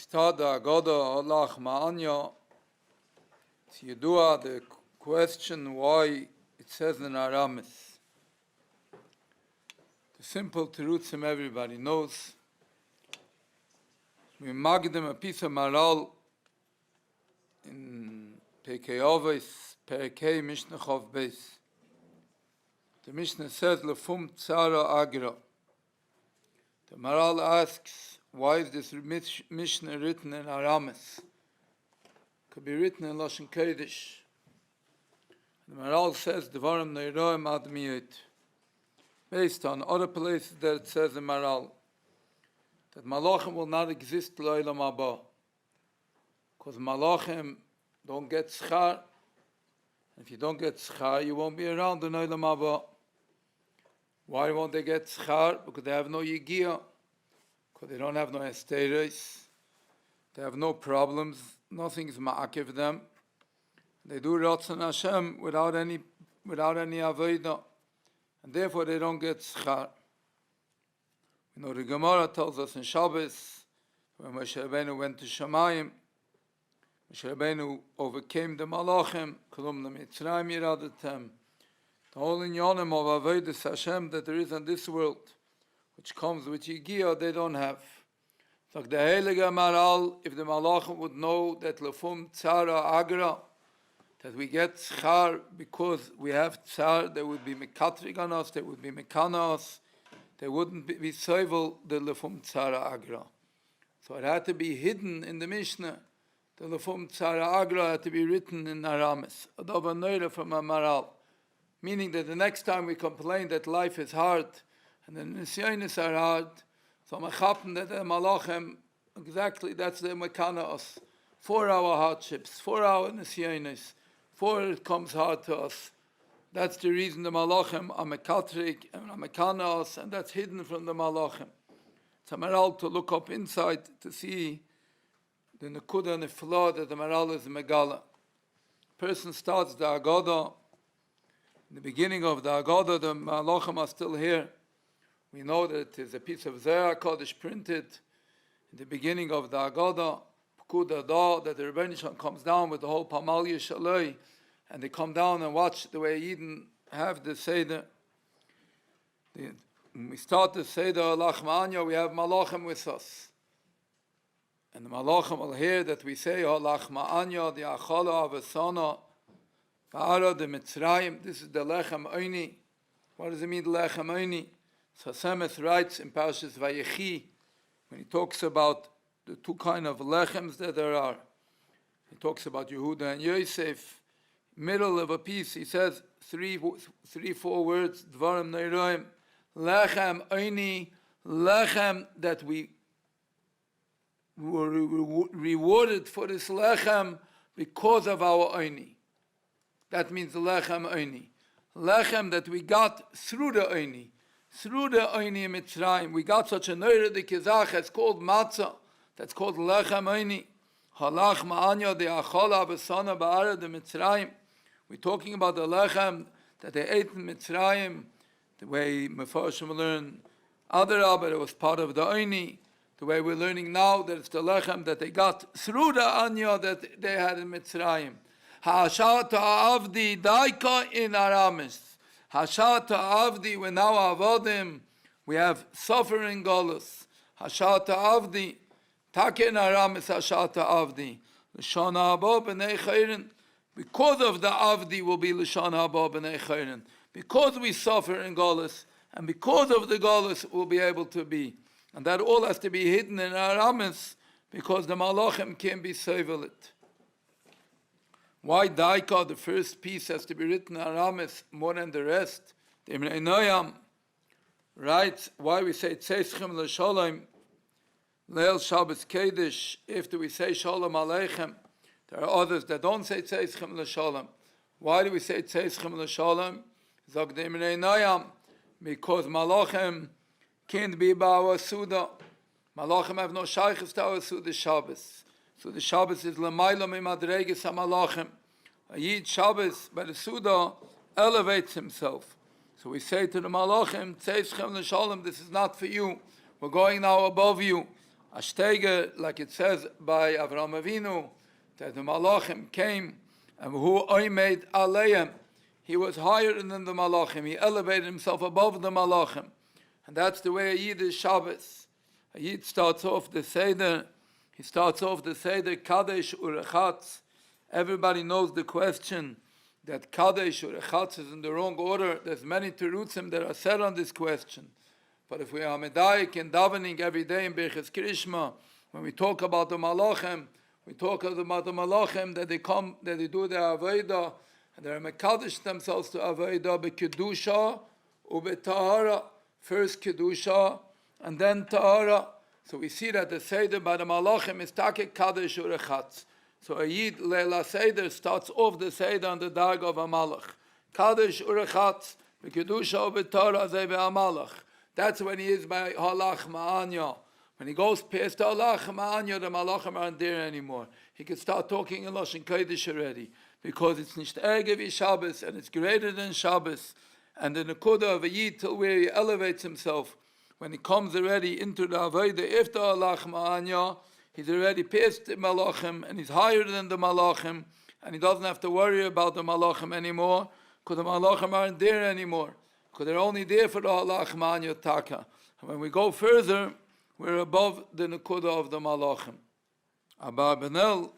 start the Haggadah, Allah Ma'anya. It's Yedua, the question why it says in Aramis. The simple terutzim everybody knows. We magdim a piece of maral in Pekei Ovis, Pekei Mishnah Chov Beis. The Mishnah says, Lefum Tzara Agra. The maral asks, why is this Mishnah written in Aramis? Could be written in Lashon Kodesh. The maral says, Devarim Neiroim Ad Miyot. Based on other places that it says in maral, that malachim will not exist l'olam haba, because malachim don't get schar. If you don't get schar, you won't be around in l'olam haba. Why won't they get schar? Because they have no yigia, because they don't have no esteres, they have no problems, nothing is ma'akiv them. They do Ratzon Hashem without any avodah, and therefore they don't get schar. You know, the Gemara tells us in Shabbos, when Moshe Rabbeinu went to Shamayim, Moshe Rabbeinu overcame the malachim, Kolum the Mitzrayim Yiradatem. The whole inyanim of avodas Hashem that there is in this world, which comes with Yigia, they don't have. So the Heilige Maral, if the malachim would know that Lefum Tzara Agra, that we get schar because we have tzar, they would be mekatrig on us, they would be mekana us, they wouldn't be soivel the lefum tzara agra. So it had to be hidden in the Mishnah. The lefum tzara agra had to be written in Aramis. Adova neure from a maral. Meaning that the next time we complain that life is hard and the nisyonis are hard, so mechapen that the malachim, exactly that's the mekana us. For our hardships, for our nisyonis, for it comes hard to us. That's the reason the malachim are mekatrik and are mekana us, and that's hidden from the malachim. It's a maral to look up inside to see the nekuda and the flaw that the maral is megala. Person starts the Haggadah. In the beginning of the Haggadah, the malachim are still here. We know that it is a piece of Zera Kodesh printed in the beginning of the Haggadah. That the Rebbeinu Shalom comes down with the whole Pamalya Shaloi, and they come down and watch the way Eden have the Seder. When we start the Seder Allah Ma'anya, we have malachim with us. And the malachim will hear that we say Allah Ma'anya, the Achala Avasana, Va'ara the Mitzrayim, this is the Lechem Oini. What does it mean, Lechem Oini? So Semeth writes in Parshas Vayechi, when he talks about the two kind of lechems that there are. He talks about Yehuda and Yosef. Middle of a piece, he says four words, Dvarim Neiroim, Lechem Oini, Lechem, that we were rewarded for this Lechem because of our Oini. That means Lechem Oini. Lechem that we got through the Oini. Through the Oini in Mitzrayim. We got such a Neure de Chazaq, it's called matzah. That's called lechem oini. Halach ma'anya de achala b'sana ba'ara de Mitzrayim. We're talking about the lechem that they ate in Mitzrayim, the way Mefarshim learn Adara, but it was part of the oini. The way we're learning now that it's the lechem that they got through the anya that they had in Mitzrayim. Ha'ashat ha'avdi daika in Aramis. Ha'ashat ha'avdi, we're now avodim. We have suffering golus. Ha'ashat ha'avdi. Taken Aramis Hashata Avdi. L'shana haba b'nei chayrin. Because of the Avdi will be L'shana haba b'nei chayrin. Because we suffer in golus, and because of the golus we'll be able to be. And that all has to be hidden in Aramis, because the malachim can't be sovelit. Why Daika, the first piece, has to be written in Aramis more than the rest? The Ibn Noyam writes why we say Tzeischem L'sholem Leil Shabbos Kodesh, after we say Shalom Aleichem. There are others that don't say Tzeischem L'Shalom. Why do we say Tzeischem L'Shalom? Zog the Imrei Noyam, because malachim can't be ba'ar Suda. Malachim have no shaykhs to our Suda Shabbos. So the Shabbos is L'mayla mimadreges ha-malachim. A Yid Shabbos by the Suda elevates himself. So we say to the malachim, Tzeischem L'Shalom, this is not for you. We're going now above you. a steiger, like it says by Avrohom Avinu, that the malachim came, and who oimed aleim, he was higher than the malachim. He elevated himself above the malachim. And that's the way a Yid is Shabbos. A Yid starts off the Seder. He starts off the Seder, Kadesh Urechatz. Everybody knows the question that Kadesh Urechatz is in the wrong order. There's many terutzim that are said on this question. But if we are medayik and davening every day in Birchas Krishma, when we talk about the malachim, we talk about the malachim that they come, that they do their avodah, and they mekadosh themselves to avodah bekedusha ubetahara. First kedusha and then tahara. So we see that the Seder by the malachim is take kadosh urechatz. So a Yid leila Seder starts off the Seder on the darg of a malach. Kadosh urechatz bekedusha ubetahara zeh ve'amalach. That's when he is by halach ma'anya. When he goes past halach ma'anya, the malachim aren't there anymore. He can start talking in Lashon Kodesh already, because it's nicht erge Shabbos, and it's greater than Shabbos. And the nekuda of a Yid till where he elevates himself, when he comes already into the avodah after halach ma'anya, he's already past the malachim, and he's higher than the malachim, and he doesn't have to worry about the malachim anymore, because the malachim aren't there anymore, because they're only there for the halach ma'anya taka. And when we go further, we're above the nekuda of the malachim. Abba Benel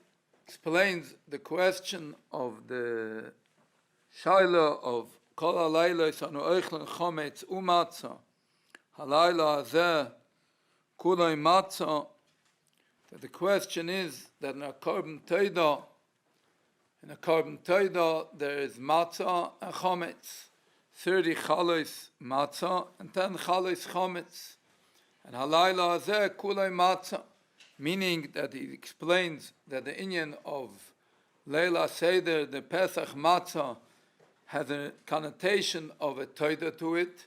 explains the question of the shaila of Kol halayla isanu oichlen chometz umatzah. Halayla hazeh kulay matzah. That the question is that in a korban todah, there is matzah and chometz. 30 chalos matzah and 10 chalos chometz. And halayla hazeh kulay matzah. Meaning that he explains that the inyan of Leila Seder, the Pesach matzah, has a connotation of a toida to it,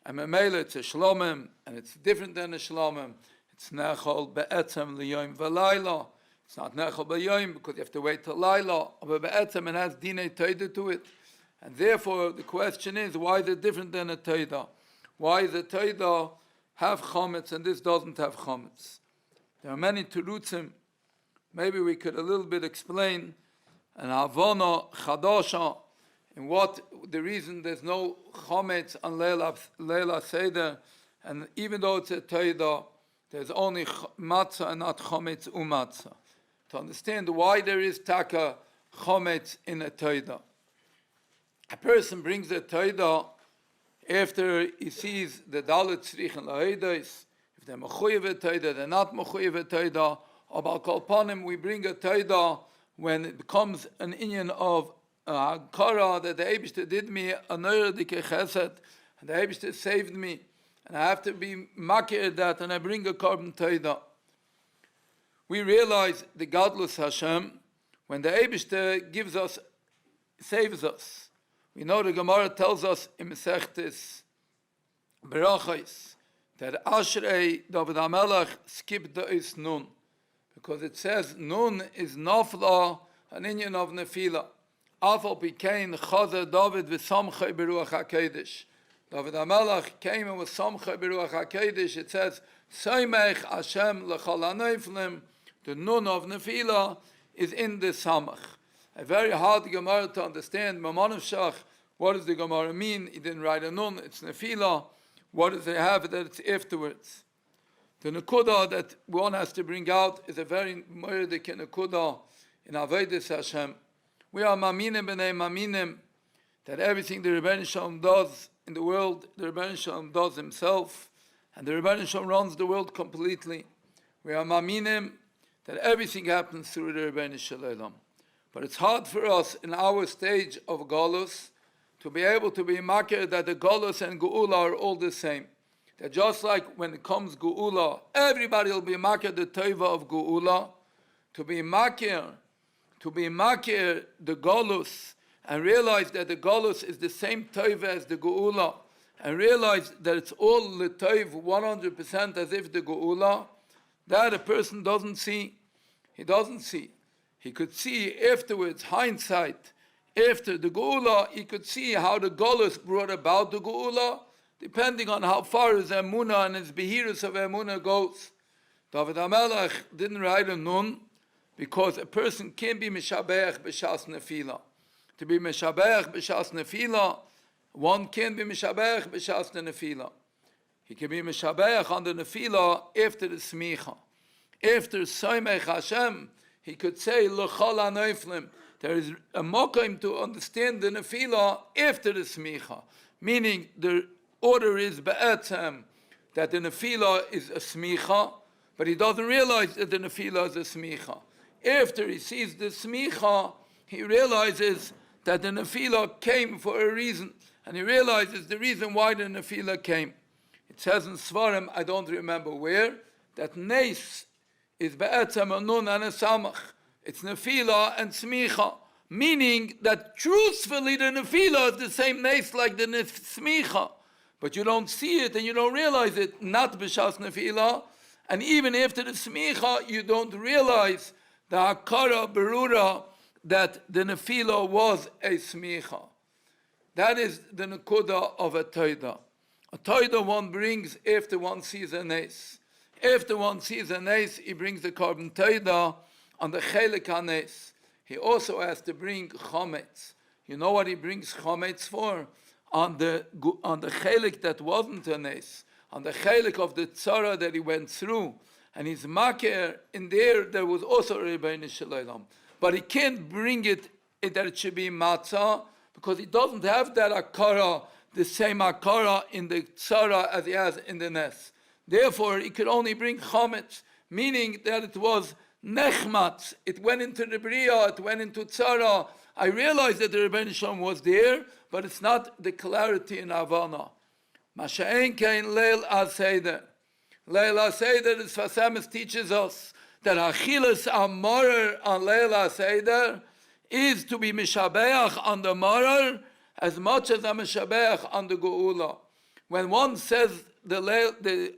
and memela it's a shlomim, and it's different than a shlomim. It's nechol be'etzem liyoim v'layla. It's not nechol be'yoim because you have to wait till layla, but be'etzem it has dinei toida to it, and therefore the question is, why is it different than a toida? Why is a toida have chometz and this doesn't have chometz? There are many terutzim. Maybe we could a little bit explain an havana chadasha. And what the reason there's no chometz on Leila Seder, and even though it's a toida, there's only matzah and not chometz umatzah. To understand why there is taka chometz in a toida. A person brings a toida after he sees the dalet tzrich and lahedos. If they're mechuyev toida, they're not mechuyev toida. About kolpanim, we bring a toida when it becomes an inyan of Kara, that the Eibishter did me a neurodike chesed, and the Eibishter saved me, and I have to be makir that, and I bring a korban toida. We realize the golus Hashem when the Eibishter gives us, saves us. We know the Gemara tells us in Mesechtes Berachos that Ashrei David HaMelech skipped the is nun, because it says nun is nafla, an inyan of nefila. Afal became Chazaq David v'samchei beruach hakodesh. David HaMelech came and was samchei beruach hakodesh. It says Soimech Hashem l'chol hanoflim. The nun of nefila is in the samach. A very hard Gemara to understand. Mamanavshach, what does the Gemara mean? He didn't write a nun. It's nefila. What does it have that it's afterwards? The nekuda that one has to bring out is a very murdik nekuda in avodas Hashem. We are maminim b'nei maminim, that everything the Rebbeinu Shalom does in the world, the Rebbeinu Shalom does himself, and the Rebbeinu Shalom runs the world completely. We are maminim that everything happens through the Rebbeinu Shalom. But it's hard for us in our stage of golus to be able to be makir that the golus and geulah are all the same. That just like when it comes geulah, everybody will be makir the teva of geulah, to be makir the golus, and realize that the golus is the same teva as the geulah, and realize that it's all l'tov 100% as if the geulah, that a person doesn't see. He doesn't see. He could see afterwards, hindsight, after the geulah, he could see how the golus brought about the geulah, depending on how far his emunah and his behirus of emunah goes. David HaMelech didn't write a nun because a person can't be mishabeach b'shas nefila. To be mishabeach b'shas nefila, one can't be mishabeach b'shas nefila. He can be mishabeach on the nefila after the smicha. After Soimech Hashem, he could say l'chol ha'neiflim. There is a mokim to understand the nefila after the smicha, meaning the order is be'etzem that the nefila is a smicha, but he doesn't realize that the nefila is a smicha. After he sees the smicha, he realizes that the nefila came for a reason, and he realizes the reason why the nefila came. It says in Svarim, I don't remember where, that nes is be'etzem a nun and a samach. It's nefila and smicha, meaning that truthfully the nefila is the same nes like the smicha, but you don't see it and you don't realize it, not b'shas nefila, and even after the smicha you don't realize the hakara berura that the nefila was a smicha. That is the nekuda of a toida. A toida one brings after one sees a nes. After one sees a nes, he brings the carbon toida on the chelik hanes. He also has to bring chometz. You know what he brings chometz for? On the chelik that wasn't a nes, on the chelik of the tzara that he went through, and his makir in there was also Rebbeinu Shalom. But he can't bring it that it should be matzah because he doesn't have that akara, the same akara in the tzara as he has in the nes. Therefore, he could only bring chometz, meaning that it was nechmatz. It went into the bria, it went into tzara. I realized that the Rebbeinu Shalom was there, but it's not the clarity in Havana. Masha'en kein leil ha-seder. Leil ha-seder, the Sfas Emes teaches us that achilas amorer on leil ha-seder is to be mishabeach on the morer as much as a mishabeach on the geulah. When one says the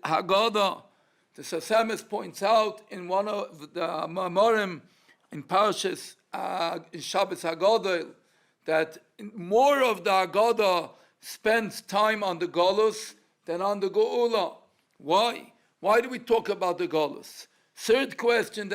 Haggadah, the Sfas Emes points out in one of the Mamorim in Parshas in Shabbos Haggadah that more of the Haggadah spends time on the golus than on the geulah. Why? Why do we talk about the golus? Second question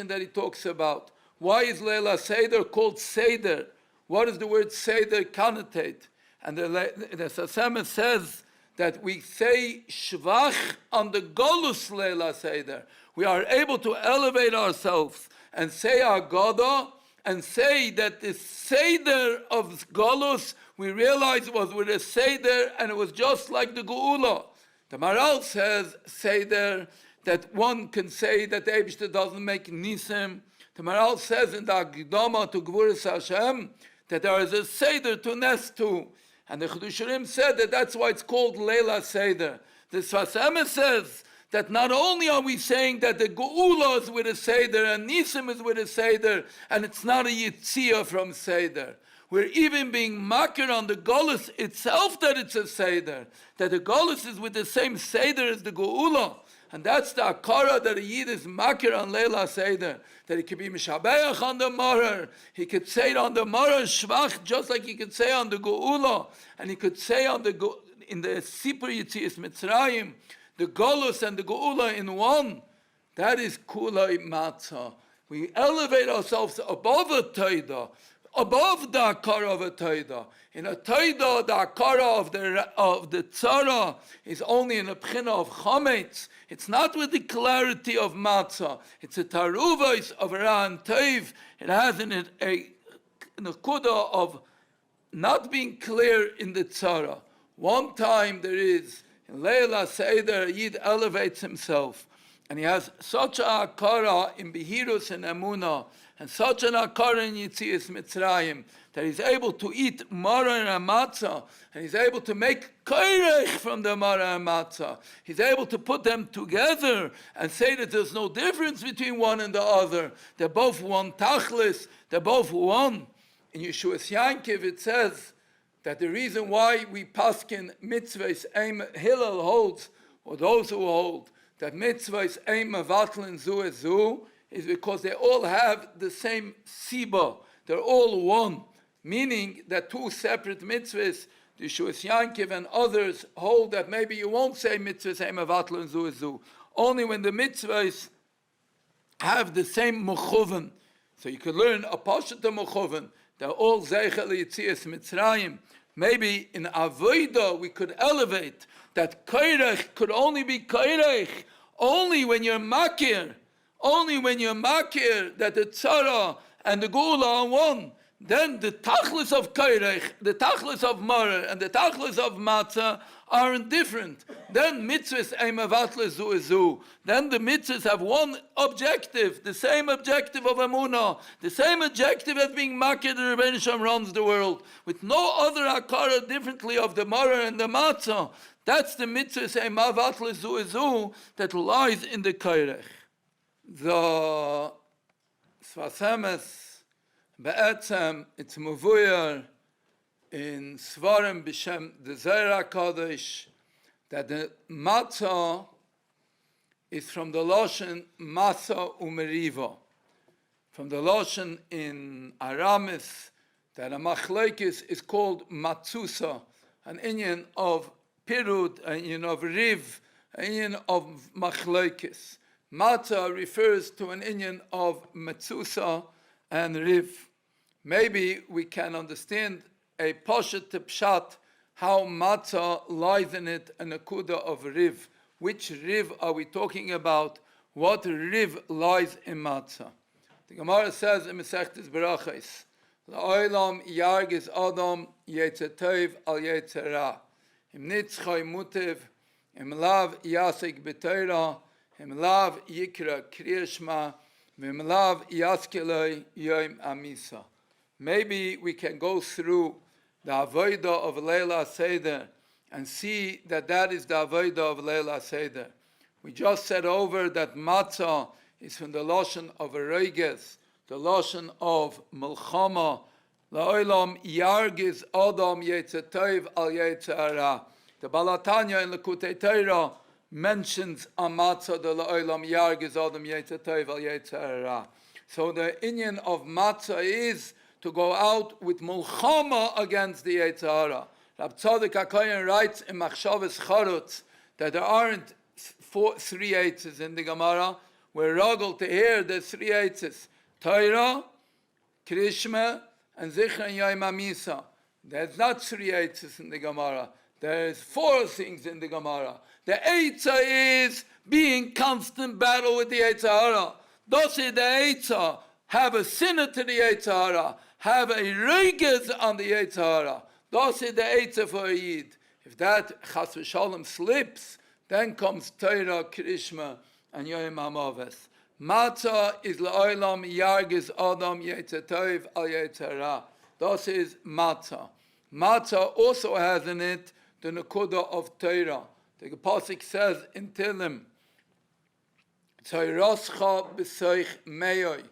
that he talks about. Why is Leila Seder called Seder? What does the word Seder connotate? And the Sfas Emes says that we say Shvach on the golus Leila Seder. We are able to elevate ourselves and say Haggadah and say that the Seder of golus we realize was with a Seder and it was just like the geulah. The Maral says Seder that one can say that the Eibishter doesn't make nisim. The Maral says in the Agdama to Gvuras Hashem that there is a Seder to nest to. And the Chidusharim said that that's why it's called Leila Seder. The Sfas Emes says that not only are we saying that the geulah is with a Seder and nisim is with a Seder and it's not a yitzia from Seder. We're even being makir on the golus itself that it's a Seder. That the golus is with the same Seder as the geulah. And that's the akara that a yid is makir on Leila Seder. That he could be mishabeach on the morer. He could say it on the morer shvach just like he could say on the geulah. And he could say on in the Sipur Yitzias Mitzrayim, the golus and the geulah in one. That is kulai matzah. We elevate ourselves above a toida, above the akara of a toida. In a toida, the akara of the tzara is only in a pchina of chometz. It's not with the clarity of matzah. It's a taruvos of ra and teiv. It has in it a nekuda of not being clear in the tzara. One time there is, in Leila Seder, Yid elevates himself. And he has such a akara in Behirus and Emunah, and such an akara in Yitzias Mitzrayim, that he's able to eat mara and matzah, and he's able to make kairech from the mara and matzah. He's able to put them together and say that there's no difference between one and the other. They're both one tachlis, they're both one. In Yeshuas Yankiv it says that the reason why we paskin mitzvahs aim Hillel holds, or those who hold, that mitzvahs aim avatlin zu es zu, is because they all have the same siba. They're all one. Meaning that two separate mitzvahs, the Yeshuas Yankiv and others hold that maybe you won't say mitzvahs aim avatlin zu es zu. only when the mitzvahs have the same mechuven. So you could learn a pashat mechuven. They're all zeichel yitzias Mitzrayim. Maybe in avodah we could elevate that kairech could only be kairech only when you're makir. Only when you're makir that the tzara and the geulah are one. Then the tachlis of kairech, the tachlis of marer, and the tachlis of matzah aren't different. Then mitzvahs eimavatles zu. Then the mitzvahs have one objective, the same objective of emunah, the same objective as being makir. The Rebbeinu Shalom runs the world with no other akara differently of the marer and the matzah. That's the mitzvahs eimavatles zu that lies in the kairech. The Svasemes Be'etzem, it's Muvuyar in Svarim B'Shem the Zohar HaKadosh that the matzah is from the Lashon Matzah Umeriva. From the Lashon in Aramis that a machlekes is called Matzusa, an inyan of Pirud, an inyan of Riv, an inyan of machlekes. Matzah refers to an inyan of Matzusa and Riv. Maybe we can understand a poshet pshat how matzah lies in it, a nakuda of Riv. Which Riv are we talking about? What Riv lies in matzah? The Gemara says in Masechtes Berachos, La'olam yargis adam yetzer tov al yetzer ra. Im nitzchay mutev, im lav yasik b'teira, im lav yikra kriyashma, im lav yaskeloi yom amisa. Maybe we can go through the avodah of Leila Seder and see that that is the avodah of Leila Seder. We just said over that matzah is from the lashon of Reiges, the lashon of Milchama. La'olam yargiz adam yetzer tov al yetzer hara. The Balatanya in Lekutei Torah mentions a matzah, the la'olam yargiz adam yetzer tov al yetzer hara. So the inyan of matzah is to go out with mulchama against the Yetzer Hara. Rabbi Tzadok HaKohen writes in Machshavas Charutz that there aren't three eitzes in the Gemara. We're ruggled to hear the three eitzes: Torah, Krishma, and Zichron Yom HaMisa. There's not three eitzes in the Gemara. There's four things in the Gemara. The eitzah is being constant battle with the Yetzer Hara. Thus is the eitzah. Have a sinner to the Yetzer Hara. Have a reiges on the Yetzer Hara. Thus is the eitzah for a Yid. If that chas v'shalom slips, then comes Torah, Krishma, and Yom HaMaves. Matzah is la'olam yargiz adam yetzer tov al yetzer hara. Thus is matzah. Matzah also has in it the nekuda of Torah. The Pasuk says in Tehillim, Tzorascha b'soich meyoi.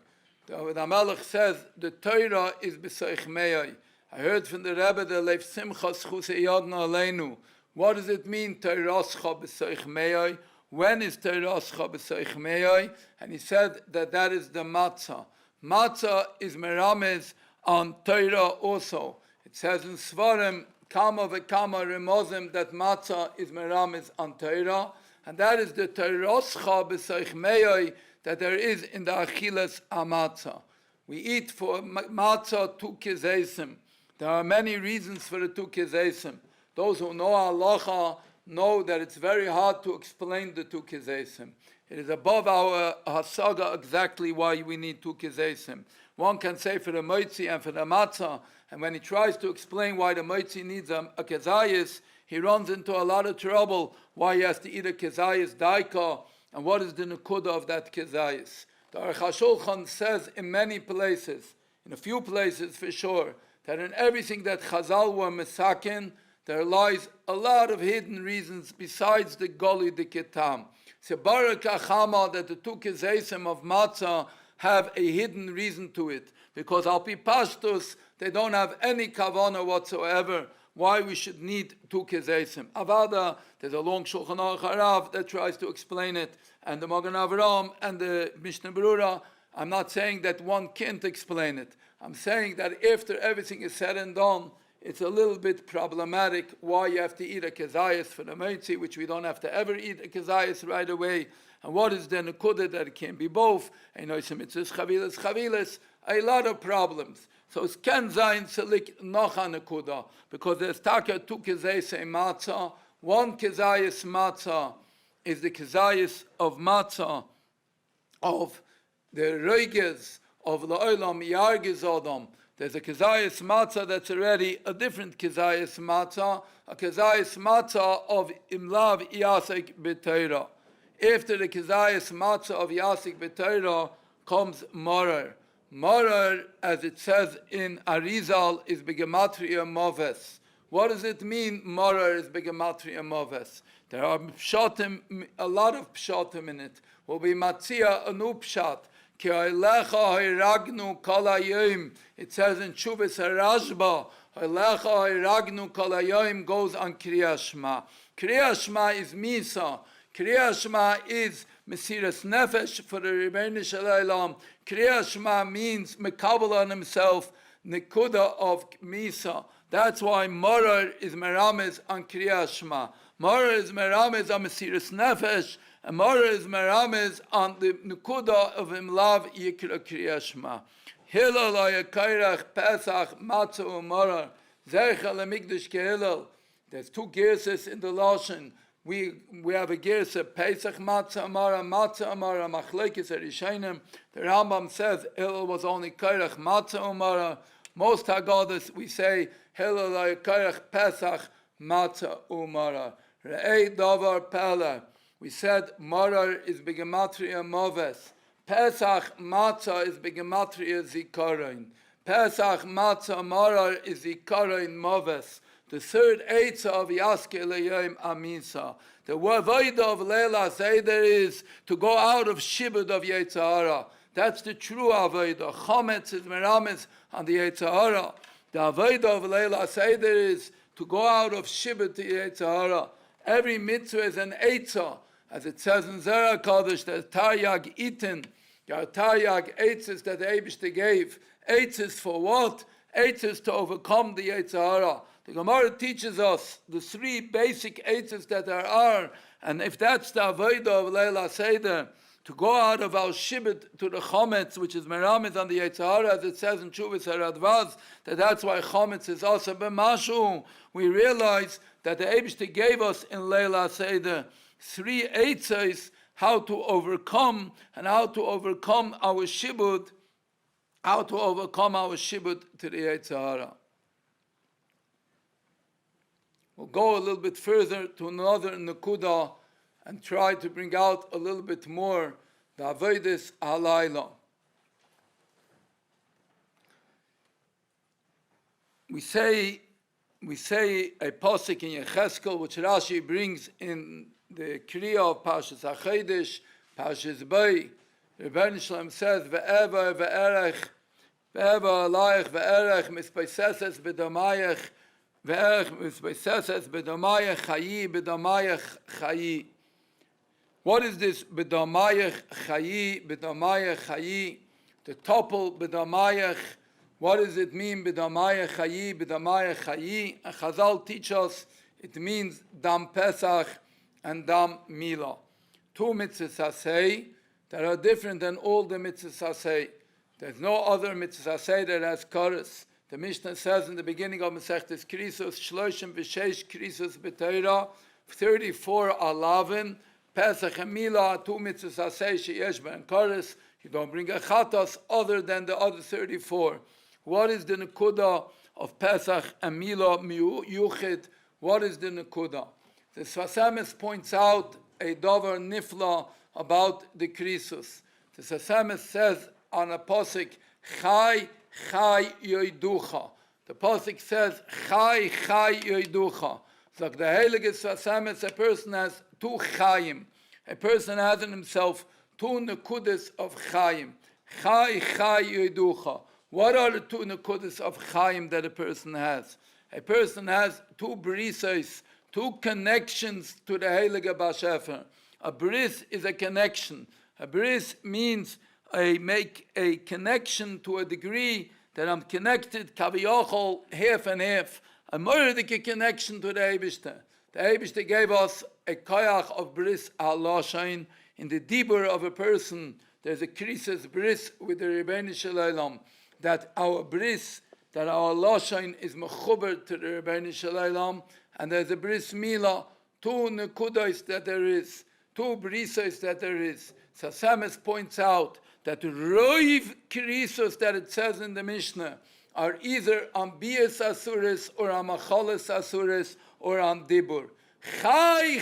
The Melech says the Torah is b'soich meyoi. I heard from the Rebbe the Leif Simchas Chusei Yadna Aleinu. What does it mean, Torascha b'soich meyoi? When is Torascha b'soich meyoi? And he said that that is the matzah. Matzah is merames on Torah also. It says in Svarim, Kama v'kama remozim, that matzah is merames on Torah. And that is the Torascha b'soich meyoi that there is in the Achilas Amatzah. We eat for matzah two kezesim. There are many reasons for the two kezesim. Those who know halacha know that it's very hard to explain the two kezesim. It is above our hasaga exactly why we need two kezesim. One can say for the moitzi and for the matzah, and when he tries to explain why the moitzi needs a kezayis, he runs into a lot of trouble why he has to eat a kezayis daika, and what is the nekuda of that kezayis. The Aruch HaShulchan says in many places, in a few places for sure, that in everything that Chazal were mesaken, there lies a lot of hidden reasons besides the goli de ketam. So barak achama that the two kezesim of matzah have a hidden reason to it, because al pi pashtus they don't have any kavanah whatsoever why we should need two kezesim. Avodah, there's a long Shulchan Aruch Harav that tries to explain it, and the Magen Avraham and the Mishnah Berurah. I'm not saying that one can't explain it. I'm saying that after everything is said and done, it's a little bit problematic why you have to eat a kezayis for the meitzi, which we don't have to ever eat a kezayis right away, And what is the nekuda that it can be both? A lot of problems. So it's can sein selik noch a nekuda, because there's taka two kezayis matzah. One kezayis matzah is the kezayis of matzah, of the reiges, of la'olam yargiz adam. There's a kezayis matzah that's already a different kezayis matzah, a kezayis matzah of imlav yasik b'teira. After the kezayis matzah of yasik b'teira comes morer. Morer, as it says in Arizal, is begematria moves. What does it mean, morer is begematria moves? There are pshatim, a lot of pshatim in it. Will be matzia anu pshat. Ki ha'elecha ha'iragnu kol hayom. It says in Shuvas HaRashba, ha'elecha ha'iragnu kol hayom goes on Kriya Shema. Kriya Shema is misa. Kriya Shema is mesiras nefesh for the Rebbeinu Shalom. Kriya Shema means mekabel on himself nekuda of misa. That's why morer is merames on Kriya Shema. Morer is merames on mesiras nefesh, and morer is merames on the nekuda of imlav yikra Kriya Shema. Hillel ha'yakairach Pesach matzah u'morer zercha lemikdash kehillel. There's two gerses in the Lashon. We have a gerse Pesach matzah amara machlekes erishenim. The Rambam says Hillel was only kairach matzah amara. Most Haggadahs we say Hillel kairach Pesach matzah umara. Re'ei davar pela. We said Morar is begematria moves. Pesach matzah is begematria zikaron. Pesach matzah Morar is zikaron moves. The third eitzah of Yaske Leyom Amisa. The avodah of Leila Seder is to go out of shibud of Yetzirah. That's the true avodah. Chometz is merames on the Yetzirah. The avodah of Leila Seder is to go out of shibud to Yetzirah. Every mitzvah is an eitzah. As it says in Zerah Kodesh, there's taryag iten. There are taryag eitzahs that the Eibishter gave. Eitzahs for what? Eitzahs to overcome the Yetzirah. The Gemara teaches us the three basic eitzahs that there are, and if that's the avodah of Leila Seder, to go out of our shibud to the chometz, which is meramis on the Yetzirah, as it says in Shuvas HaRadvaz, that's why chometz is also b'mashu. We realize that the Eibishter gave us in Leila Seder three eitzahs, how to overcome and how to overcome our shibud, to the Yetzirah. We'll go a little bit further to another nekuda and try to bring out a little bit more the avodas halayla. We say a pasuk in Yecheskel, which Rashi brings in the Kriya of Parshas HaChodesh, Parshas Bay. Rebbeinu Shalom says, "Ve'eva ve'erech, ve'eva alayich ve'erech mispeiseses b'damayich." What is this bedamayach chayi? The topple bedamayach. What does it mean bedamayach chayi? And Chazal teach us it means dam Pesach and dam Mila. Two mitzvahs asay that are different than all the mitzvahs asay. There's no other mitzvah asay that has chorus. The Mishnah says in the beginning of Masechtes Krisos, Shloshim v'sheish Krisos b'Torah, 34 alavin, Pesach and Mila, two mitzvahs asay sheyesh and Koros. You don't bring a chatas other than the other 34. What is the nekuda of Pesach and Mila yuchid? What is the nekuda? The Sfas Emes points out a davar nifla about the Krisos. The Sfas Emes says on a posik, Chai yoiducha. The pasuk says Chai yoiducha. It's like the Heilige Sfas Emes, a person has two chayim. A person has in himself two nekudas of chayim. Chai yoiducha. What are the two nekudas of chayim that a person has? A person has two brisas, two connections to the Heilige Bashefer. A bris is a connection. A bris means I make a connection to a degree that I'm connected, kaviyachol, half and half. A murdik connection to the Eibishter. The Eibishter gave us a koyach of bris al-lashain. in the dibur of a person, there's a krisis bris with the Rebbeinu Shalom, that our bris, that our lashon is mechuber to the Rebbeinu Shalom, and there's a bris milah, two nekudos that there is, two brisos that there is. So Samus points out that the roiv krisos that it says in the Mishnah are either on bias asuris or on machalas asuris or on dibur. Chai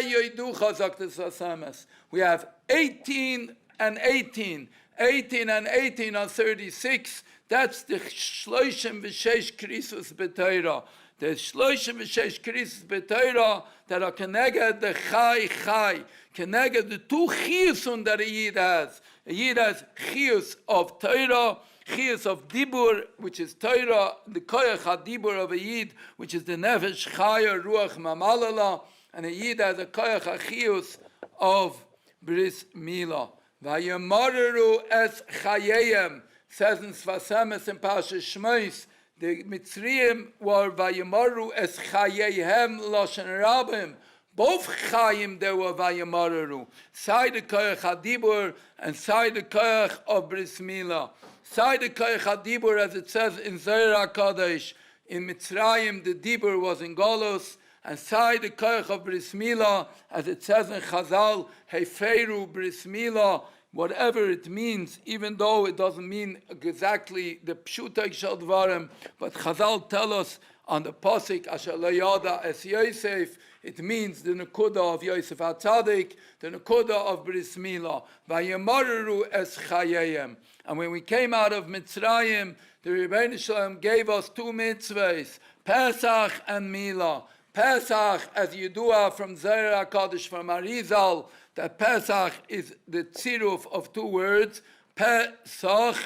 yoidu Chazaq the Sasamas. We have 18 and 18. 18 and 18 on 36. That's the shloshim v'sheish krisus b'teira. The shloshim v'sheish krisus b'teira that are connected the chai. Connected the two chiyusun that a yid has. A yid has chiyus of teira, chiyus of dibur, which is teira, the koyach ha-dibur of a yid, which is the nefesh chaya ruach mamalala, and a yid has a koyach ha-chiyus of bris milah. Vayamareru es chayeyem, says in Svasemes in Parshas Shmois, the Mitzrayim were vayamaru es chayeyhem loshen rabim. Both chayim they were vayamareru. Side the koyach ha-dibur and side the koyach of bris milah. Side the koyach ha-dibur, as it says in Zohar HaKadosh, in Mitzrayim the dibur was in golus, and side the koyach of bris milah, as it says in Chazal, heferu bris milah, whatever it means, even though it doesn't mean exactly the pshutai shel dvarim, but Chazal tell us on the pasuk asher lo yada es Yosef, it means the nekuda of Yosef HaTzadik, the nekuda of bris milah. Vayamareru es chayeyem. And when we came out of Mitzrayim, the Rebbeinu Shalom gave us two mitzvahs, Pesach and Milah. Pesach, as you do from Zohar HaKadosh from Arizal, that Pesach is the tziruf of two words, Pesach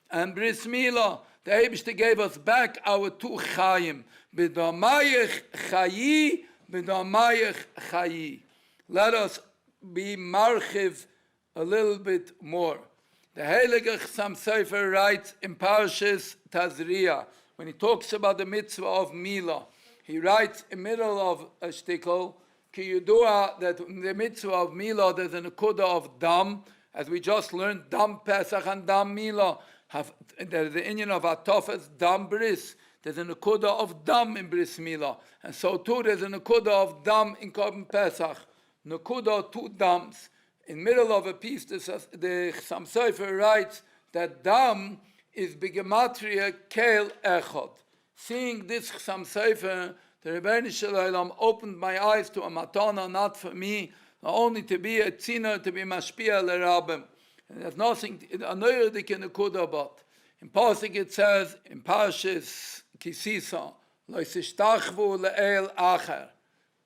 and bris milah. The Eibishter gave us back our two chayim, b'damayich chayi, b'damayich chayi. Let us be marchiv a little bit more. The Heilige Chassam Sofer writes in Parshas Tazria, when he talks about the mitzvah of milah, he writes in the middle of a shtickle, ki yudua, that in the mitzvah of milah there's a nekuda of dam, as we just learned, dam Pesach and dam milah. There's the inyan of atofes, dam bris. There's a nekuda of dam in bris milah. And so too there's a nekuda of dam in korban Pesach. Nekuda, two dams. In middle of a piece, the Chassam Sofer writes that dam is b'gematria kel echad. Seeing this Chassam Sofer, the Rebbeinu Shalom opened my eyes to a matana, not for me, only to be a tzina, to be mashpia l'rabim. And there's nothing anoyerdik in the kuda about. In Pesach it says, in Parshas Kisisa, lo yishtachvu le'el acher.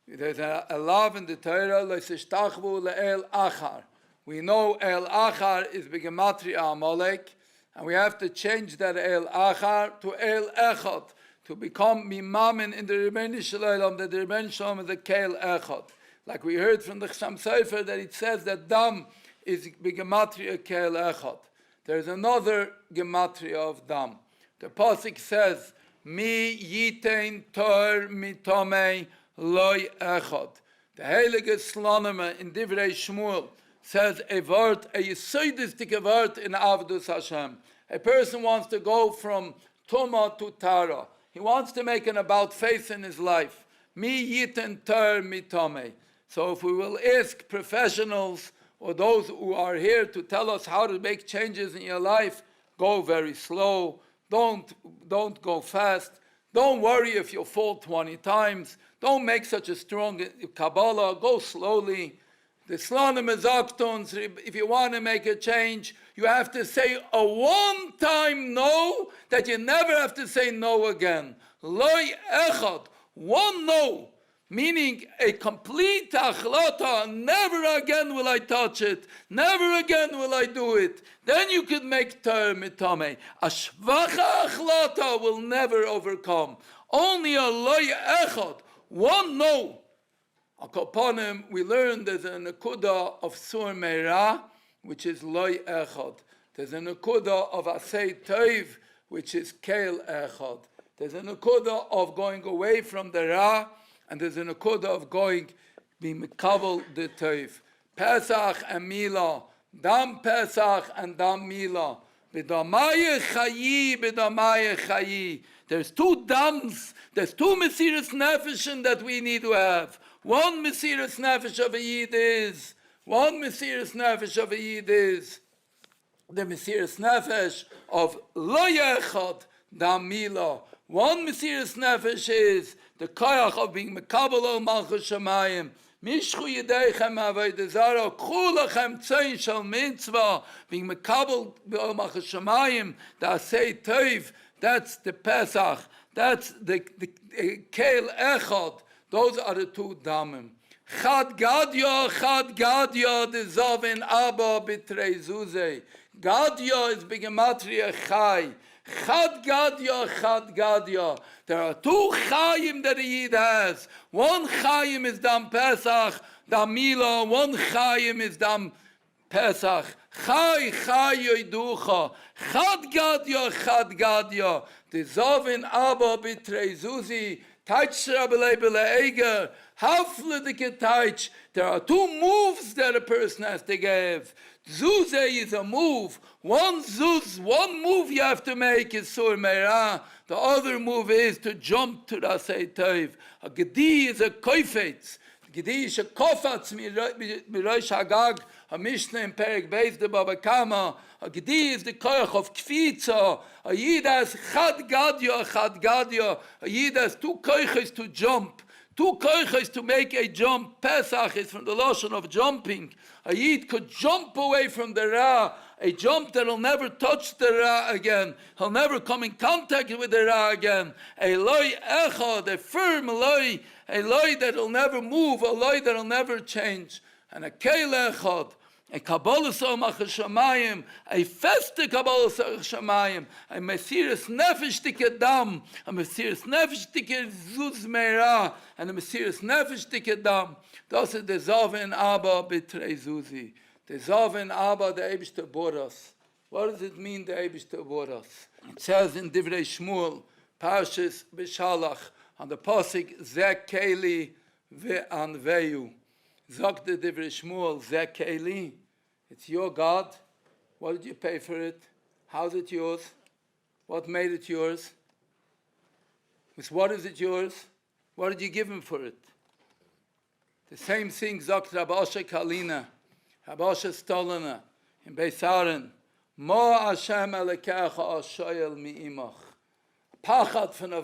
There's a law in the Torah, lo yishtachvu le'el achar. We know el achar is b'gematria Amalek, and we have to change that el achar to el echad, to become mimamin in the Rebbeinu Shalom, that the Rebbeinu Shalom is a kel echad. Like we heard from the Chassam Sofer that it says that dam is b'gematria kel echad. There's another gematria of dam. The pasuk says, mi yitein tor mitomei loy echad. The Heilige Slonime in Divrei Shmuel says a word, a yisoidistic word in Avdus Hashem. A person wants to go from Tuma to Tara. He wants to make an about face in his life. Mi yiten tor mitomei. So if we will ask professionals or those who are here to tell us how to make changes in your life, go very slow. Don't go fast. Don't worry if you fall 20 times. Don't make such a strong Kabbalah. Go slowly. The Slonim is Aktuns. If you want to make a change, you have to say a one-time no that you never have to say no again. Loi echad. One no. Meaning a complete achlata, never again will I touch it, never again will I do it. Then you could make Torah mitame. A shvacha achlata will never overcome. Only a loy echad, one no. Upon him, we learned there's a nekuda of sur meira, which is loy echad. There's a nekuda of asay toiv, which is kel echad. There's a nekuda of going away from the ra, and there's a nekuda of going be mekabel the toiv. Pesach and Milah. Dam Pesach and Dam Milah. B'damaya chayi, b'damaya chayi. There's two dams, there's two mesiras nefesh that we need to have. One mesiras nefesh of a Yid is, the mesiras nefesh of lo yechad dam milah. One mesiras nefesh is the koyach of being mekabel al malchus shamayim. Mishchu yedechem avodah zara, k'chu lachem tzayin shel mitzvah, being mekabel al malchus shamayim, the asay tov, that's the Pesach, that's the kel echad. Those are the two damim. Chad gadya, the zavin abba bitrei zuzei. Gadya is begematria chai. Chad gadya. There are two chayim that a Yid has. One chayim is dam Pesach, dam Milah. One chayim is dam Pesach. Chai yoiducha. Chad gadya. The zavin abba bitrei zuzei. Taich Rabbi Eger, Hafledike Taich. There are two moves that a person has to give. Zuzeh is a move. One move you have to make is Sur Meirah. The other move is to jump to the Asay Tov. A Gedi is a koifetz. Gedi is a kofatz mirosh Haggadah. A Mishnah in Perek Beis de Baba Kama. A Gedi is the koyach of kfitza. A Yid has chad gadya. A Yid has two koyches to jump. Two koyches to make a jump. Pesach is from the lotion of jumping. A Yid could jump away from the Ra. A jump that will never touch the Ra again. He'll never come in contact with the Ra again. A loy echad, a firm loy. A loy that will never move. A loy that will never change. And a keil echad. A golus shamayim, a feste golus shamayim, a mesiras nefesh tike dam, a mesiras nefesh tike zuz meira, and a mesiras nefesh tike dam. Das ist der Zavin Abba bitrei zuzi. The Zavin Abba, the Eibishter Boras. What does it mean, the Eibishter Boras? It says in Divrei Shmuel, Parshas B'Shalach, on the Pasuk, Zeh Keli ve'anveyu. Zog the Divrei Shmuel, Zeh Keli. It's your God. What did you pay for it? How's it yours? What made it yours? With what is it yours? What did you give him for it? The same thing sagt Rabbi Asher Kalina, Rabbi Asher Stolana, in Beisaren. Mo Hashem elekecha ashoyel mi'imach. Pachad van a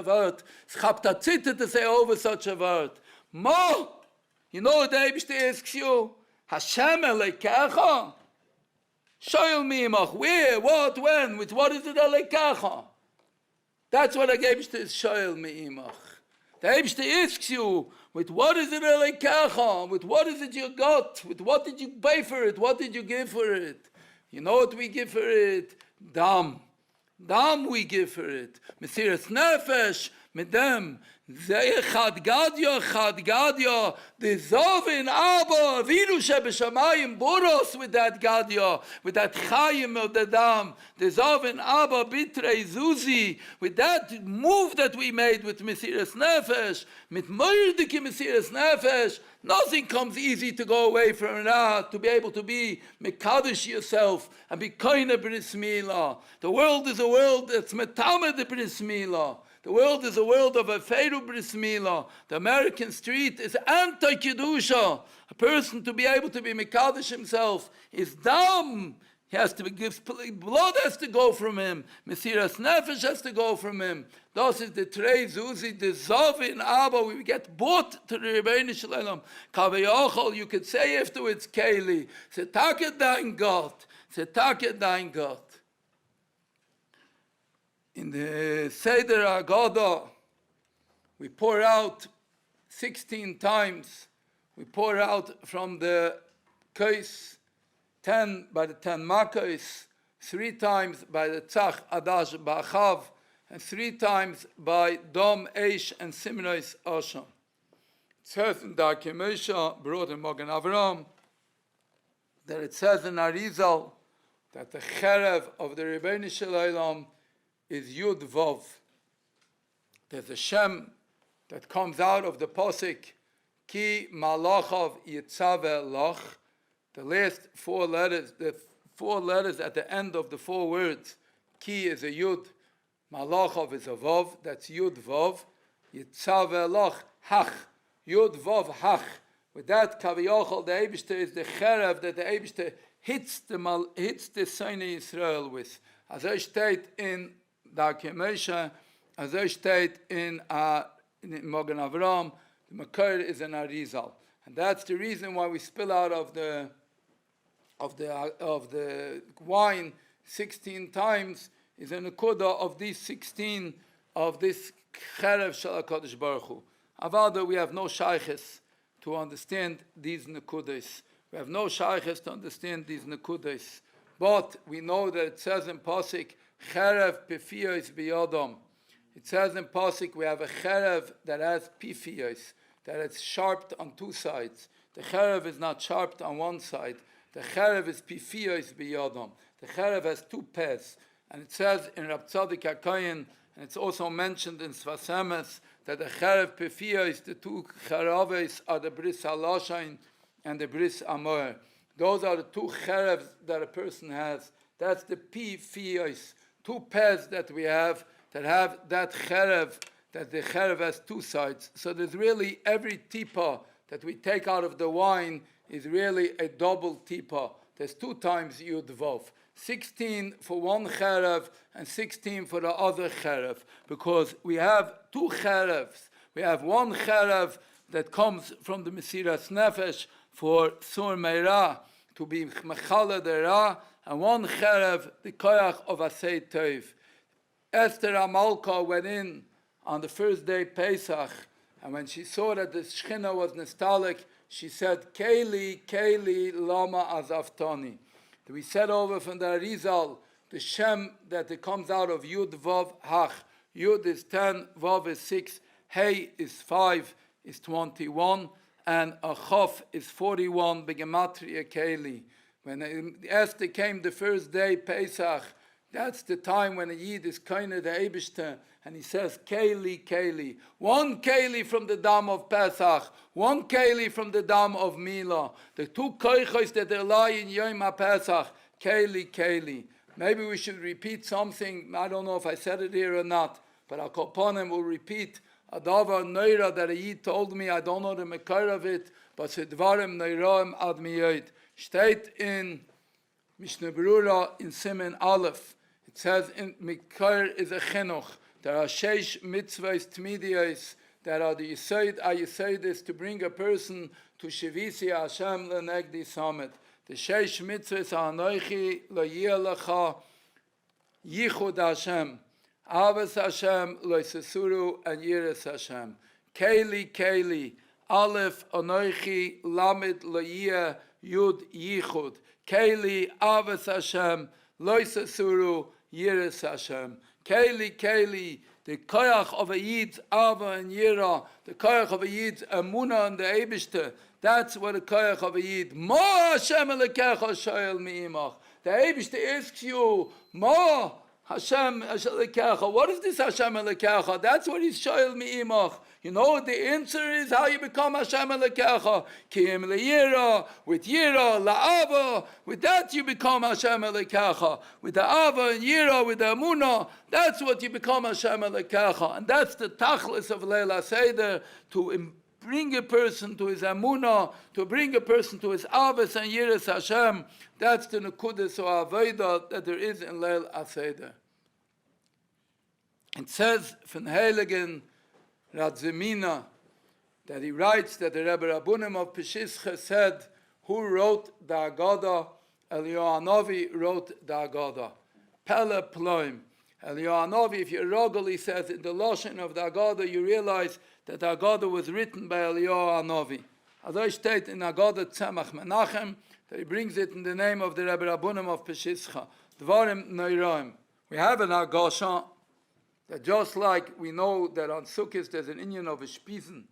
word. Es chabt a zitte to say over such a word. Mo! You know what the Eibishter asks you? Hashem elekecha? Shoyel mi'imach. Where? What? When? With what is it elekecha? That's what the Eibishter is shoyel mi'imach. The Eibishter asks you, with what is it elekecha? With what is it you got? With what did you pay for it? What did you give for it? You know what we give for it? Dam. Dam we give for it. Mesiras nefesh, medem. Zeh chad gadya. The Zavin Abba, Avinu shebeshamayim boros with that gadya, with that chayim of the dam. The Zavin Abba bitrei zuzi, with that move that we made with mesiras nefesh, mit moerdike mesiras nefesh. Nothing comes easy to go away from that, to be able to be mekadosh yourself and be koine bris milah. The world is a world that's metame de bris milah. The world is a world of a feiru bris milah. The American street is anti-kedusha. A person to be able to be mekadosh himself is dam. He has to give, blood has to go from him. Mesiras nefesh has to go from him. Thus is the trei zuzi, the Zavin Abba. We get bought to the Rebbeinu Shalom. Kavayachol, you could say afterwards, Keli. Setake dein Gott. Setake dein Gott. In the Seder Haggadah, we pour out 16 times. We pour out from the kais 10 by the 10 makkos, 3 times by the tzach, adash, ba'achav, and 3 times by dom, eish, and simrois asham. It says in Darkei Moshe, brought in Magen Avram, that it says in Arizal that the cherev of the Rebbeinu Shalom is Yud Vav. There's a Shem that comes out of the Pasuk, Ki malachav yitzave lach. The last 4 letters, the 4 letters at the end of the 4 words. Ki is a yud, malachav is a vav. That's yud vav. Yitzave lach hach. Yud vav hach. With that kaviyachal, the Eibishter is the cherev that the Eibishter hits the Seinei Yisrael with. As steht in the Kemesha, as steht in Magen Avram, the Makar is an Arizal, and that's the reason why we spill out of the wine 16 times. Is a nekuda of these 16 of this cherev shel HaKadosh Baruch Hu. Avodah, we have no shayches to understand these nekudas. We have no shayches to understand these nekudas. But we know that it says in Pasuk, cherev pifiyos biyadam. It says in Pasuk, we have a cherev that has pifiyos, that it's sharped on 2 sides. The cherev is not sharped on 1 side. The cherev is pifiyos biyadam. The cherev has 2 pairs. And it says in Rab Tzaddik HaKayin, and it's also mentioned in Sfas Emes, that the cherev pifiyos, the 2 cheraves, are the bris halashain and the bris amor. Those are the 2 cherevs that a person has. That's the pifiyos, 2 pairs that we have that have that cherev, that the cherev has 2 sides. So there's really every tipa that we take out of the wine is really a double tipa. There's 2 times yud vav. 16 for 1 cherev and 16 for the other cherev, because we have 2 cherevs. We have 1 cherev that comes from the mesiras nefesh for sur meira, to be mechala dera, and 1 cherev, the koyach of asay tov. Esther Amalka went in on the first day Pesach, and when she saw that the Shechina was nostalgic, she said, Keili, Keili, lama azaftani. We said over from the Arizal, the Shem that it comes out of Yud Vav Hach. Yud is 10, Vav is 6, Hey is 5, is 21, and a Chof is 41, Begematria Keili. When Esther came the first day Pesach, that's the time when a Yid is kind of the Eibishter, and he says, Keili, Keili. 1 Keili from the dam of Pesach, 1 Keili from the dam of Mila. The 2 koichos that are lying in Yom HaPesach, Keili, Keili. Maybe we should repeat something. I don't know if I said it here or not, but Al Koponim will repeat a davar neira that a Yid told me. I don't know the mekar of it, but sedvarim neiraim ad miyot. Steht in Mishnah Berurah in Siman Aleph. It says in Mikar is a chinuch. There are 6 mitzvahs tmidiyos that are the yisoid is to bring a person to Shivisi Hashem lenegdi summit. The 6 mitzvahs are Anoichi lo yelecha yichud Hashem, avos Hashem lo sesuru, and yiras Hashem. Keili, Keili, Aleph Anoichi Lamed lo yeh Yud yichud. Keili, avos Hashem lo sesuru, yiras Hashem. Keili, Keili, the koyach of a Yid's Ava and Yira, the koyach of a Yid's Amunah and the Eibishter. That's what the koyach of a Yid. Ma Hashem elekecha shoyel mi'imach. The Eibishter asks you, Ma Hashem elekecha. What is this Hashem elekecha? That's what he's shoyel mi'imach. You know what the answer is? How you become Hashem elekecha? Kiyim le'yira, with yira, la'ava. With that you become Hashem elekecha. With the ava and yira, with the amunah, that's what you become Hashem elekecha. And that's the tachlis of Leila Seder, to bring a person to his amunah, to bring a person to his avos and yiras Hashem. That's the nekudas or avodah that there is in Leila Seder. It says from Heiligen Radzimina that he writes that the Rebbe Rabbunim of Peshischa said, who wrote the Haggadah? Eliyahu Hanavi wrote the Haggadah. Pele Ploim. Eliyahu Hanavi, if you rogel, he says in the Lashon of the Haggadah, you realize that the Haggadah was written by Eliyahu Hanavi. As I state in Haggadah Tzemach Menachem, that he brings it in the name of the Rebbe Rabbunim of Peshischa. Dvarim Neiraim. We have an Haggadah that just like we know that on Sukkot there's an Indian of a Spiesen.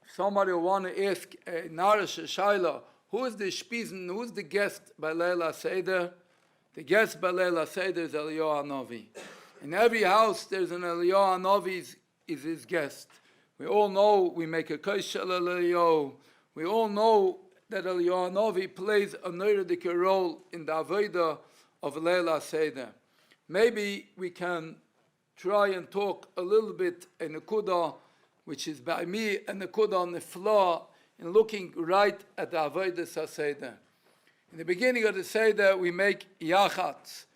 If somebody will want to ask a Narish Shaila, who is the Spiesen, who is the guest by Leila Seder? The guest by Leila Seder is Eliyahu Hanavi. In every house there's an Eliyahu Hanavi is his guest. We all know we make a koshel Eliyahu. We all know that Eliyahu Novi plays a neurotic role in the avodah of Leila Seder. Maybe we can try and talk a little bit in Nekuda, which is by me, and Nekuda on the floor, in looking right at the avodah Seder. In the beginning of the Seder, we make yachatz,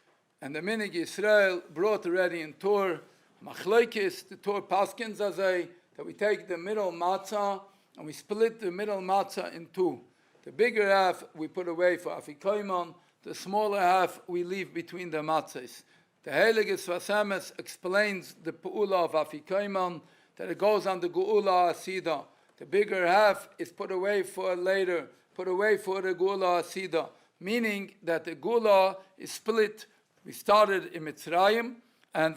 and the Minig Yisrael brought already in Torah, Machlokes, the Torah Paskins Azay, that we take the middle matzah and we split the middle matzah in two. The bigger half we put away for afikoimon, the smaller half we leave between the matzahs. The Heilige Svasemes explains the pu'ula of afikoimon, that it goes on the geulah asida. The bigger half is put away for later, put away for the geulah asida, meaning that the geulah is split. We started in Mitzrayim, and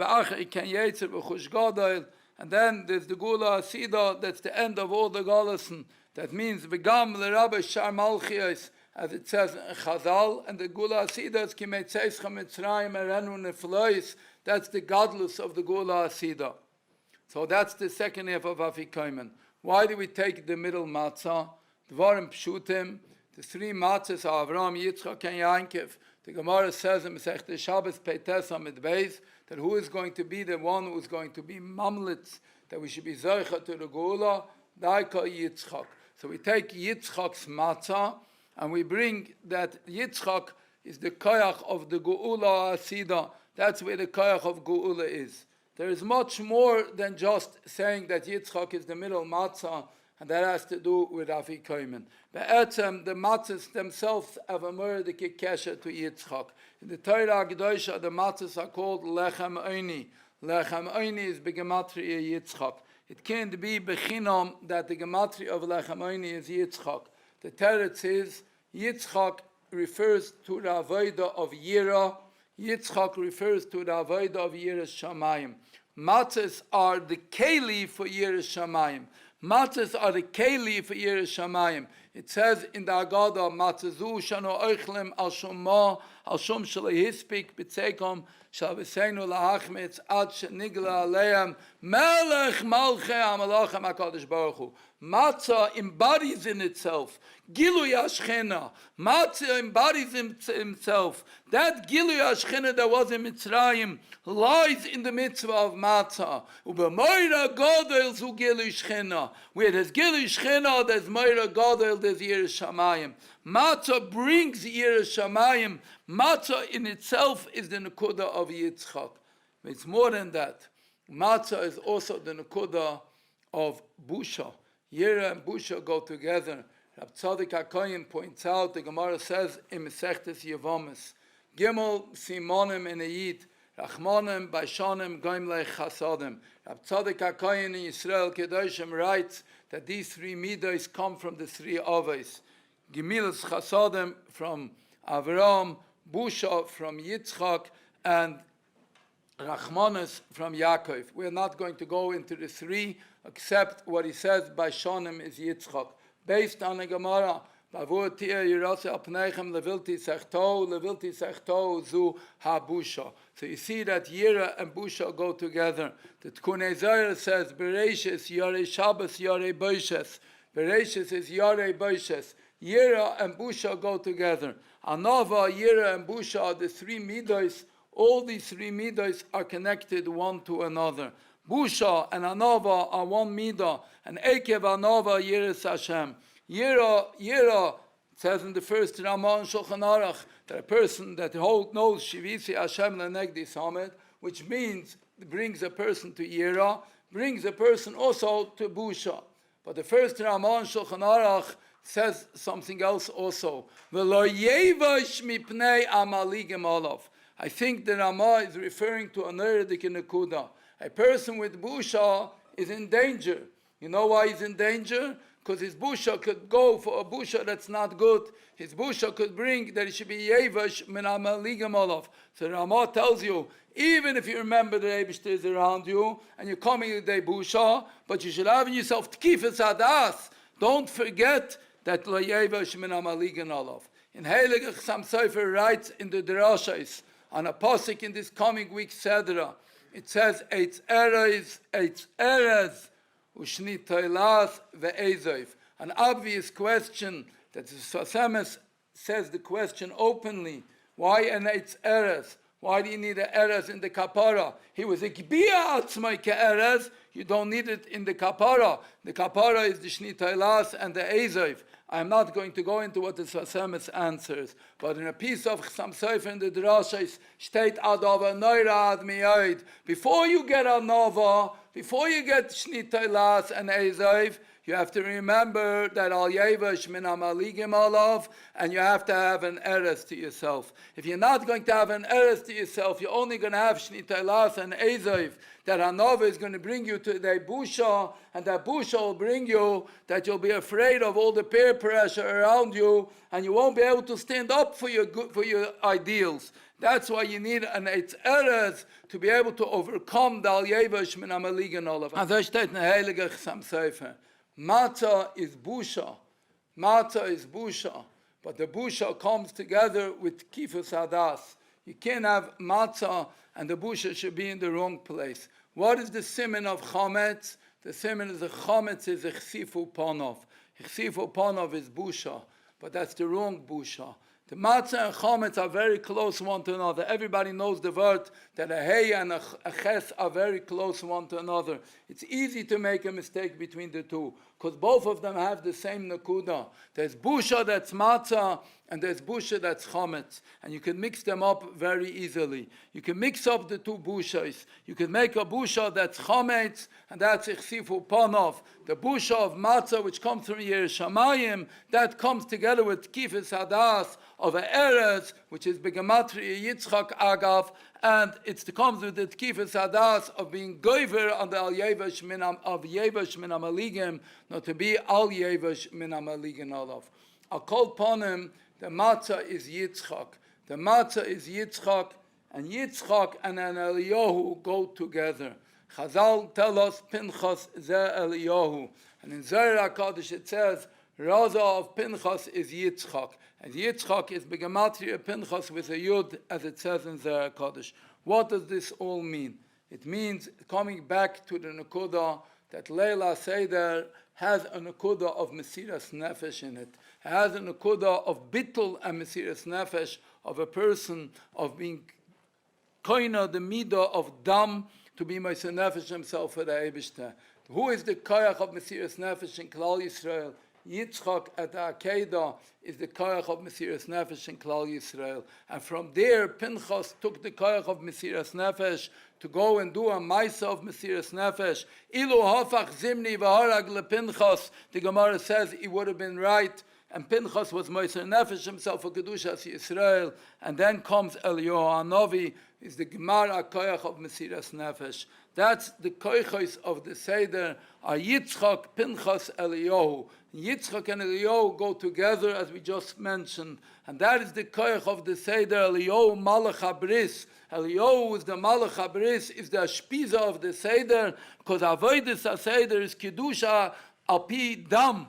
and then there's the geulah asida, that's the end of all the golus. That means v'gam l'Rabbi Schorr malchios, as it says in Chazaq, and the geulah asida is kimetzeischem Mitzrayim erenu neflois. That's the golus of the geulah asida. So that's the second half of afikomen. Why do we take the middle matzah? Dvarim pshutim. The three matzahs are Avrohom, Yitzchak, and Yankev. The Gemara says in Masechta Shabbos Peites Amid Beis that who is going to be the one who is going to be mamlitz, that we should be zoicha to the geulah, daika Yitzchak. So we take Yitzchak's matzah and we bring that Yitzchak is the koyach of the geulah asida. That's where the koyach of geulah is. There is much more than just saying that Yitzchak is the middle matzah, and that has to do with afikomen. Be'etzem, the matzahs themselves have a murdik kesher to Yitzchak. In the Torah Haggadah, the matzahs are called lechem oini. Lechem oini is begematria Yitzchak. It can't be bechinam that the gematria of lechem oini is Yitzchak. The teretz is Yitzchak refers to the avodah of Yira. Yitzchak refers to the avodah of Yiras Shamayim. Matzahs are the keli for Yiras Shamayim. Matzahs are the keli for Yiras Shamayim. It says in the Haggadah, Matzazu shano oichlem al shomah al shom shalehispik b'tzekom shal v'seinu lahachmetz ad shenigla aleim melech malchei malachim HaKadosh Baruch Hu. Matzah embodies in itself gilui hashchina. Matzah embodies himself. That gilui hashchina that was in Mitzrayim lies in the mitzvah of matzah. Ubemoira gadol zu gilui shchina. Where there's gilui shchina, there's moira gadol, there's Yiras Shamayim. Matzah brings Yiras Shamayim. Matzah in itself is the nekuda of Yitzchak. It's more than that. Matzah is also the nekuda of busha. Yira and busha go together. Rab Tzaddik HaKohen points out, the Gemara says in Mesechtes Yevomis, Gimel Simonim in Eyid, Rachmanim Baishanim Goimlech Chasadim. Rab Tzaddik HaKohen in Yisrael Kedoshim writes that these three midos come from the three avos. Gemilas Chasadim from Avrohom, busha from Yitzchak, and Rachmanis from Yaakov. We're not going to go into the three, except what he says by Shonim is Yitzchak. Based on the Gemara, Bavur tia yirase apneichem levilti sechto zu ha-busha. So you see that Yira and busha go together. The Tkunei Zohar says, Bereishis yarei Shabbos yarei boishes. Bereishis is yarei boishes. Yira and busha go together. Anova, Yira and busha are the three midos. All these three midos are connected one to another. Busha and Anova are one midah, and Ekev Anova Yiras Hashem. Yira says in the first Ramah and Shulchan Aruch that a person that knows Shivisi Hashem Lenegdi Samet, which means brings a person to Yira, brings a person also to Busha. But the first Ramah and Shulchan Aruch says something else also. V'lo yevash mipnei amaligim olav. I think the Ramah is referring to an Eredik in Nekuda. A person with busha is in danger. You know why he's in danger? Because his busha could go for a busha that's not good. His busha could bring that it should be yevash min amaligim olav. So Ramah tells you, even if you remember the Eibishter is around you and you're coming with a busha, but you should have in yourself tkifas adas. Don't forget that lo yevash min amaligim olav. In Heilige Chassam Sofer writes in the Drashos on a pasuk in this coming week Seder, it says, Eitz Erez, u'shni toilas ve'ezov. An obvious question that the Sasemes says the question openly. Why an eitz eres? Why do you need an eres in the kapara? He was a gbiya atzmai ke'eres. You don't need it in the kapara. The kapara is the shni toilas and the ezov. I'm not going to go into what the Sasemes answers, but in a piece of Chasam Sofer in the Drashos, state adava noira ad miyoid. Before you get a nova, before you get shni toilas and ezov, you have to remember that al yevash min amaligim alav, and you have to have an eres to yourself. If you're not going to have an eres to yourself, you're only going to have shni toilas and ezov. That Hanova is going to bring you to the busha, and that busha will bring you that you'll be afraid of all the peer pressure around you, and you won't be able to stand up for your ideals. That's why you need an eitz eres to be able to overcome the al yevash min amaligim alav. As I state in the Heilige Chasam Sofer, matzah is busha. Matzah is busha. But the busha comes together with kifus hadas. You can't have matzah and the busha should be in the wrong place. What is the siman of chametz? The siman is the chametz is a chsifu panov. Chsifu panov is busha, but that's the wrong busha. The matzah and chametz are very close one to another. Everybody knows the word that a hey and a ches are very close one to another. It's easy to make a mistake between the two, because both of them have the same nakuda. There's busha that's matzah, and there's busha that's chametz. And you can mix them up very easily. You can mix up the two bushas. You can make a busha that's chametz, and that's ichsifu panov. The busha of matzah, which comes from Yerushalayim, that comes together with kifis hadas of a eretz, which is begematria Yitzchak agav, and it comes with the kifis hadas of being goiver on the al yevash min amaligim, not to be al yevash min amaligim alav. I'll call upon him. The matzah is Yitzchak. The matzah is Yitzchak, and Yitzchak and an Eliyahu go together. Chazal tell us Pinchas ze Eliyahu, and in Zohar HaKadosh it says Raza of Pinchas is Yitzchak, and Yitzchak is begematria Pinchas with a yud, as it says in Zohar HaKadosh. What does this all mean? It means coming back to the Nakuda that Leila Seder has a nakuda of mesiras nefesh in it. It has a nakuda of bittul and mesiras nefesh of a person of being koina the midah of dam to be mesiras nefesh himself for the Eibishter. Who is the koyach of mesiras nefesh in Klal Yisrael? Yitzchak at the Haggadah is the koyach of mesiras nefesh in Klal Yisrael, and from there Pinchas took the koyach of mesiras nefesh to go and do a matzah of mesiras nefesh. Ilu hafach zimni v'harag lePinchas. The Gemara says he would have been right, and Pinchas was mesiras nefesh himself for kedushas Yisrael. And then comes Eliyahu Hanavi, is the Gemara koyach of mesiras nefesh. That's the koychos of the Seder. Are Yitzchak, Pinchas, Eliyahu. Yitzchak and Eliyahu go together, as we just mentioned, and that is the koyach of the Seder. Eliyahu malach habris. Eliyahu is the malach habris, is the ashpiza of the Seder, because avodah Seder is kedusha alpi dam.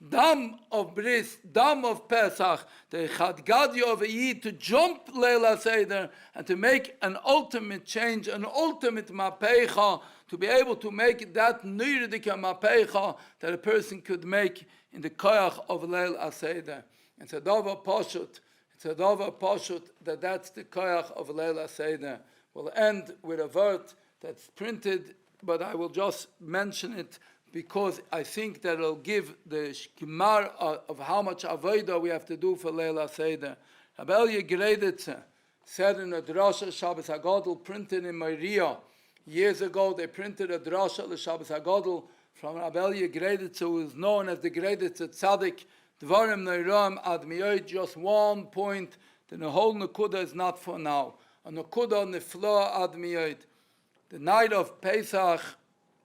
Dam of bris, dam of Pesach, the Haggadah of a Yid to jump Leila Seder and to make an ultimate change, an ultimate mapecha, to be able to make that nirudika mapecha that a person could make in the koyach of Leila Seder. It's a dava pashut. It's a dava pashut that's the koyach of Leila Seder. We'll end with a word that's printed, but I will just mention it because I think that it'll give the shkimar of how much avodah we have to do for Leila Seder. Rabbi Gereditze said in a drasha Shabbos Haggadah printed in Moriah. Years ago they printed a drasha Shabbos Haggadah from Rabbi Gereditze, who is known as the Gereditze Tzaddik, Dvarim Neiram Ad Miyoid. Just 1 point, then the whole Nakuda is not for now. A Nakuda Nifla Ad Miyoid. The night of Pesach,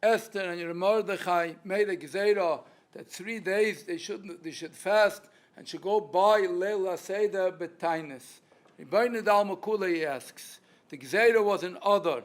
Esther and Mordechai made a gzeira that 3 days they should fast and should go by Leila Seder b'tainis. Rebbeinu Dal Makula, he asks, the gzeira was an other.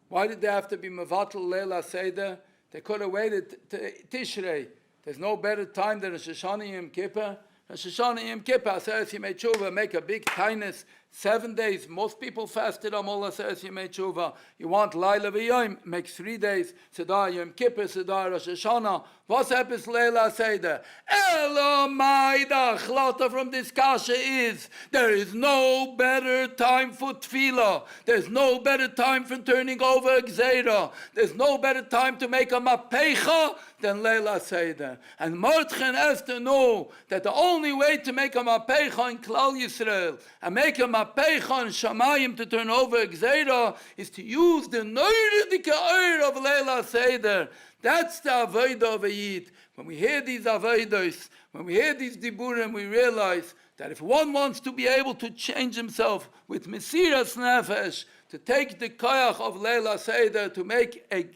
Why did they have to be mevatel Leila Seder? They could have waited to Tishrei. There's no better time than a Rosh Hashanah Yom Kippur. Rosh Hashanah Yom Kippur says he made tshuva, make a big tainis. 7 days. Most people fasted on Mola says Yemei Tshuva. You want Laila V'Yom, make 3 days. Seder Yom Kippur, Seder Rosh Hashanah. What's happens Leila Seder? Elamai, the achlata from this kasha is, there is no better time for tefillah. There's no better time for turning over a gzeira. There's no better time to make a mapecha than Leila Seder. And Mordechai has to know that the only way to make a mapecha in Klal Yisrael and make a mapecha in Shamayim to turn over a gzeira is to use the Neurudike Eir of Leila Seder. That's the avodah of a Yid. When we hear these avodos, when we hear these diburim, we realize that if one wants to be able to change himself with mesiras nefesh, to take the koyach of Leila Seder, to make a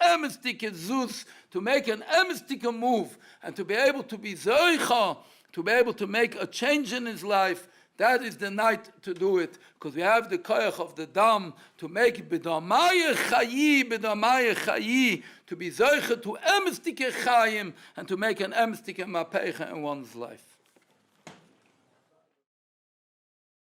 emestik zuz, to make an emestik move, and to be able to be zoicha, to be able to make a change in his life, that is the night to do it, because we have the koyach of the dam to make b'damaye chayi, to be zoicha to emestike chayim, and to make an emestike mapecha in one's life.